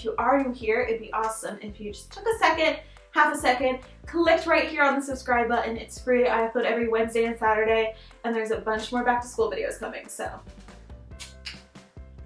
if you are new here, it'd be awesome if you just took a second, half a second, clicked right here on the subscribe button. It's free. I upload every Wednesday and Saturday, and there's a bunch more back to school videos coming, so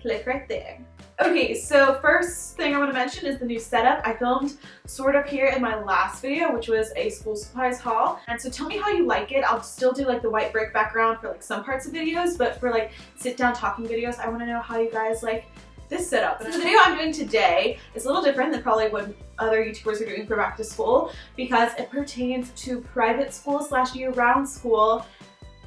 click right there. Okay, so first thing I want to mention is the new setup. I filmed sort of here in my last video, which was a school supplies haul. And so tell me how you like it. I'll still do like the white brick background for like some parts of videos, but for like sit down talking videos, I want to know how you guys like this setup. So the video I'm doing today is a little different than probably what other YouTubers are doing for back to school because it pertains to private school / year-round school,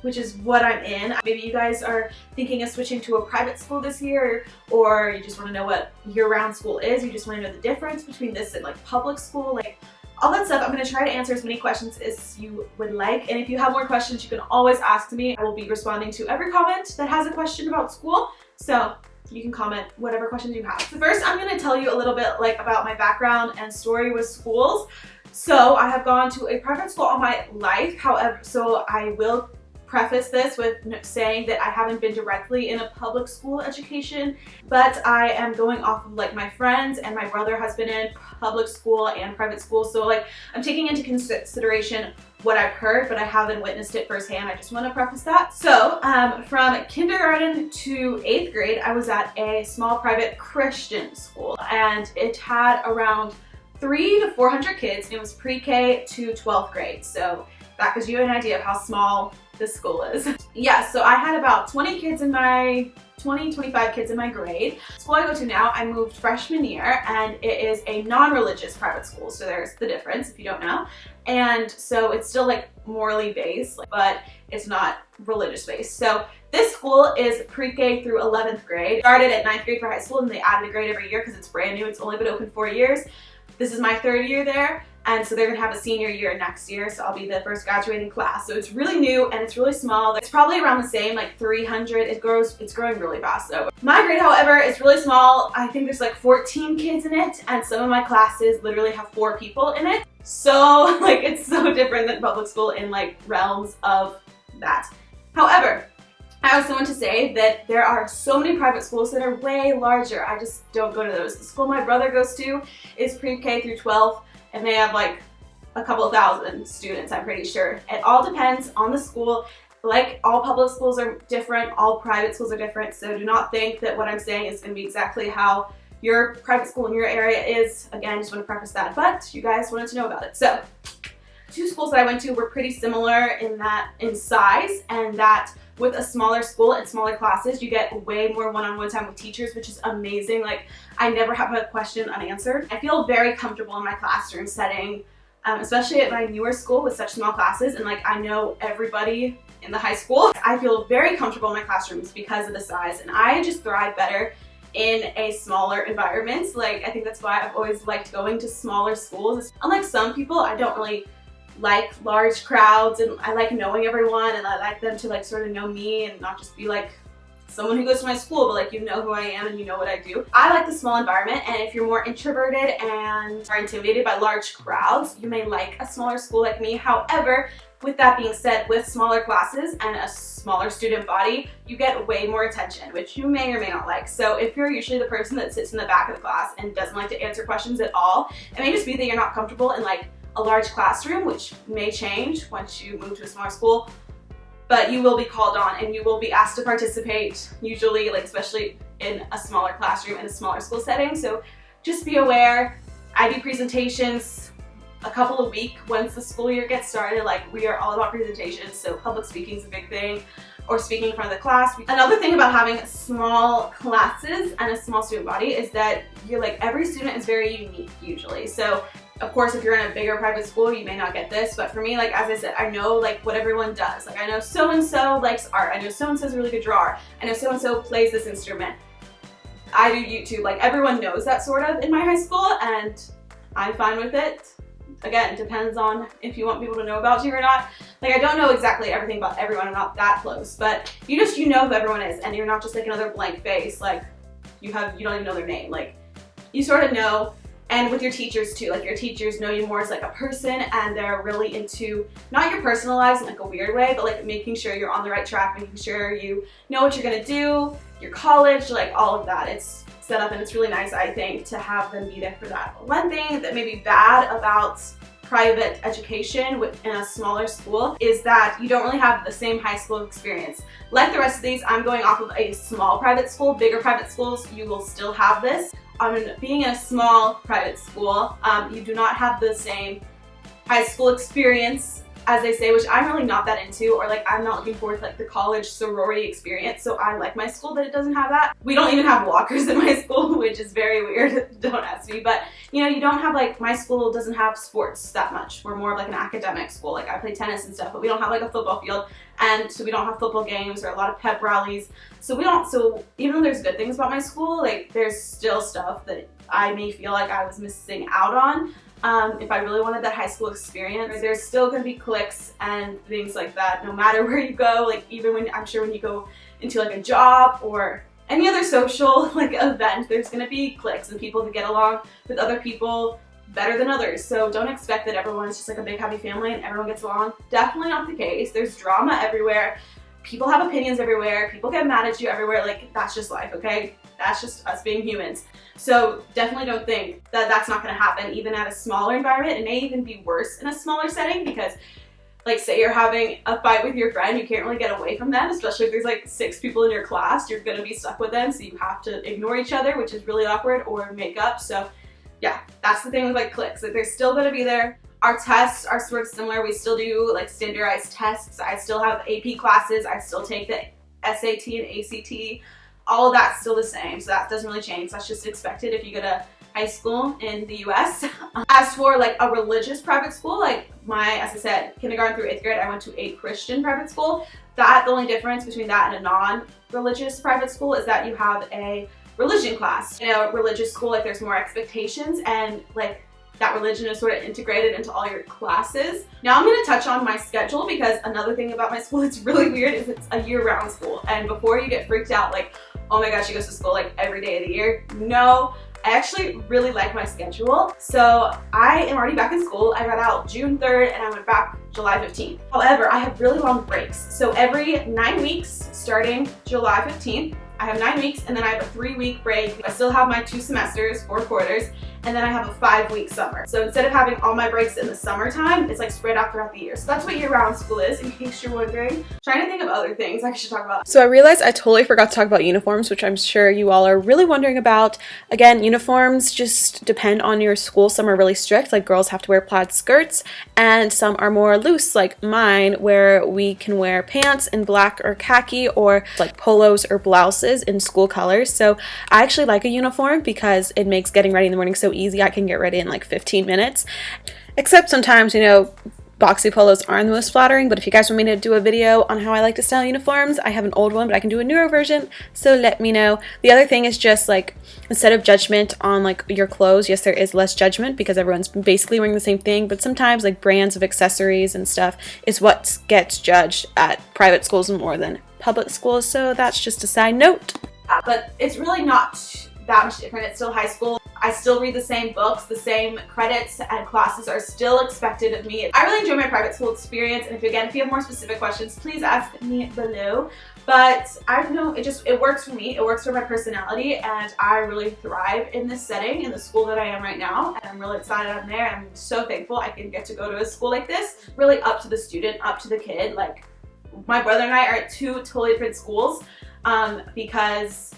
which is what I'm in. Maybe you guys are thinking of switching to a private school this year, or you just want to know what year-round school is. You just want to know the difference between this and like public school, like all that stuff. I'm going to try to answer as many questions as you would like. And if you have more questions, you can always ask me. I will be responding to every comment that has a question about school. So you can comment whatever questions you have. So first, I'm going to tell you a little bit like about my background and story with schools. So I have gone to a private school all my life. However, so I will preface this with saying that I haven't been directly in a public school education, but I am going off of like my friends, and my brother has been in public school and private school, so like I'm taking into consideration what I've heard, but I haven't witnessed it firsthand. I just want to preface that. So from kindergarten to 8th grade, I was at a small private Christian school, and it had around 300 to 400 kids, and it was pre-K to 12th grade. So that gives you an idea of how small this school is. Yeah, so I had about 25 kids in my grade. The school I go to now, I moved freshman year, and it is a non-religious private school, so there's the difference if you don't know. And so it's still like morally based, but it's not religious based. So this school is pre-K through 11th grade. Started at 9th grade for high school, and they added a grade every year because it's brand new. It's only been open 4 years. This is my 3rd year there. And so they're gonna have a senior year next year, so I'll be the first graduating class. So it's really new and it's really small. It's probably around the same, like 300. It's growing really fast though. My grade, however, is really small. I think there's like 14 kids in it, and some of my classes literally have 4 people in it. So like it's so different than public school in like realms of that. However, I also want to say that there are so many private schools that are way larger. I just don't go to those. The school my brother goes to is pre-K through 12. And they have like a couple thousand students, I'm pretty sure. It all depends on the school. Like all public schools are different, all private schools are different, so do not think that what I'm saying is going to be exactly how your private school in your area is. Again, I just want to preface that, but you guys wanted to know about it. So, 2 schools that I went to were pretty similar in size, and that with a smaller school and smaller classes, you get way more one-on-one time with teachers, which is amazing. Like, I never have a question unanswered. I feel very comfortable in my classroom setting, especially at my newer school with such small classes, and like I know everybody in the high school. I feel very comfortable in my classrooms because of the size, and I just thrive better in a smaller environment. Like, I think that's why I've always liked going to smaller schools. Unlike some people, I don't really like large crowds, and I like knowing everyone, and I like them to like sort of know me and not just be like someone who goes to my school, but like you know who I am and you know what I do. I like the small environment, and if you're more introverted and are intimidated by large crowds, you may like a smaller school like me. However, with that being said, with smaller classes and a smaller student body, you get way more attention, which you may or may not like. So if you're usually the person that sits in the back of the class and doesn't like to answer questions at all, it may just be that you're not comfortable in like a large classroom, which may change once you move to a smaller school, but you will be called on and you will be asked to participate, usually, like especially in a smaller classroom in a smaller school setting. So just be aware. I do presentations a couple of weeks once the school year gets started. Like, we are all about presentations, so public speaking is a big thing, or speaking in front of the class. Another thing about having small classes and a small student body is that you're like, every student is very unique usually. So of course, if you're in a bigger private school, you may not get this, but for me, like, as I said, I know like what everyone does. Like, I know so-and-so likes art. I know so-and-so's a really good drawer. I know so-and-so plays this instrument. I do YouTube. Like, everyone knows that sort of in my high school, and I'm fine with it. Again, it depends on if you want people to know about you or not. Like, I don't know exactly everything about everyone. I'm not that close, but you know who everyone is, and you're not just like another blank face. Like, you don't even know their name. Like, you sort of know. And with your teachers too, like your teachers know you more as like a person, and they're really into not your personal lives in like a weird way, but like making sure you're on the right track, making sure you know what you're gonna do, your college, like all of that. It's set up, and it's really nice, I think, to have them be there for that. One thing that may be bad about private education in a smaller school is that you don't really have the same high school experience. Like the rest of these, I'm going off of a small private school. Bigger private schools, you will still have this. Being in a small private school, you do not have the same high school experience, as they say, which I'm really not that into, or like I'm not looking forward to like the college sorority experience. So I like my school that it doesn't have that. We don't even have lockers in my school, which is very weird. Don't ask me. But you know, you don't have like, my school doesn't have sports that much. We're more of like an academic school. Like I play tennis and stuff, but we don't have like a football field, and so we don't have football games or a lot of pep rallies. So even though there's good things about my school, like there's still stuff that I may feel like I was missing out on. If I really wanted that high school experience. There's still going to be cliques and things like that no matter where you go. Like even when, I'm sure when you go into like a job or any other social like event, there's going to be cliques and people that get along with other people better than others. So don't expect that everyone is just like a big happy family and everyone gets along. Definitely not the case. There's drama everywhere. People have opinions everywhere. People get mad at you everywhere. Like that's just life, okay? That's just us being humans. So definitely don't think that that's not going to happen even at a smaller environment. It may even be worse in a smaller setting because like say you're having a fight with your friend, you can't really get away from them, especially if there's like 6 people in your class. You're going to be stuck with them, so you have to ignore each other, which is really awkward, or make up. So yeah, that's the thing with like cliques. Like they're still going to be there. Our tests are sort of similar. We still do like standardized tests. I still have AP classes. I still take the SAT and ACT. All of that's still the same, so that doesn't really change. That's just expected if you go to high school in the US. As for like a religious private school, like as I said, kindergarten through 8th grade, I went to a Christian private school. The only difference between that and a non-religious private school is that you have a religion class. In a religious school, like there's more expectations, and like that religion is sort of integrated into all your classes. Now I'm going to touch on my schedule, because another thing about my school that's really weird is it's a year-round school. And before you get freaked out like, oh my gosh, she goes to school like every day of the year. No, I actually really like my schedule. So I am already back in school. I got out June 3rd and I went back July 15th. However, I have really long breaks. So every 9 weeks starting July 15th, I have 9 weeks, and then I have a 3-week break. I still have my 2 semesters, 4 quarters, and then I have a 5-week summer. So instead of having all my breaks in the summertime, it's like spread out throughout the year. So that's what year-round school is, in case you're wondering. Trying to think of other things I should talk about. So I realized I totally forgot to talk about uniforms, which I'm sure you all are really wondering about. Again, uniforms just depend on your school. Some are really strict, like girls have to wear plaid skirts, and some are more loose, like mine, where we can wear pants in black or khaki, or like polos or blouses in school colors. So I actually like a uniform because it makes getting ready in the morning so easy. I can get ready in like 15 minutes. Except sometimes, you know, boxy polos aren't the most flattering, but if you guys want me to do a video on how I like to style uniforms, I have an old one, but I can do a newer version, so let me know. The other thing is just like, instead of judgment on like your clothes, yes, there is less judgment because everyone's basically wearing the same thing, but sometimes like brands of accessories and stuff is what gets judged at private schools more than public schools, so that's just a side note. But it's really not that much different. It's still high school. I still read the same books, the same credits and classes are still expected of me. I really enjoy my private school experience, and if you have more specific questions, please ask me below. But I know it works for me, it works for my personality, and I really thrive in this setting, in the school that I am right now, and I'm really excited I'm there. I'm so thankful I can get to go to a school like this. Really up to the student, up to the kid. Like, my brother and I are at 2 totally different schools because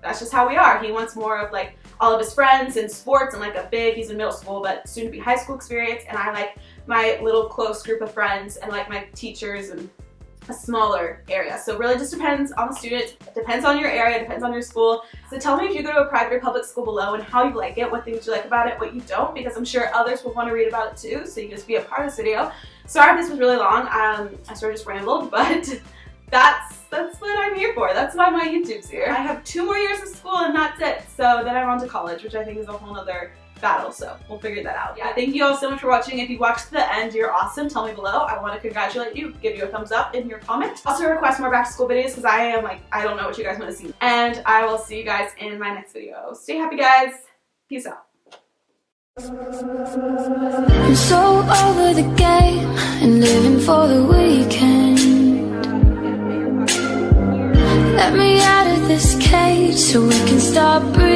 that's just how we are. He wants more of like all of his friends and sports and like he's in middle school but soon to be high school experience, and I like my little close group of friends and like my teachers and a smaller area. So it really just depends on the student, it depends on your area, it depends on your school. So tell me if you go to a private or public school below and how you like it, what things you like about it, what you don't, because I'm sure others will want to read about it too, so you can just be a part of this video. Sorry if this was really long, I sort of just rambled, but that's what I'm here for. That's why my YouTube's here. I have 2 more years of school and that's it. So then I'm on to college, which I think is a whole nother battle, so we'll figure that out. Yeah, thank you all so much for watching. If you watched to the end, you're awesome. Tell me below. I want to congratulate you. Give you a thumbs up in your comment. Also request more back to school videos because I am like, I don't know what you guys want to see. And I will see you guys in my next video. Stay happy, guys. Peace out. I'm so over the game and living for the weekend. Let me out of this cage so we can stop breathing.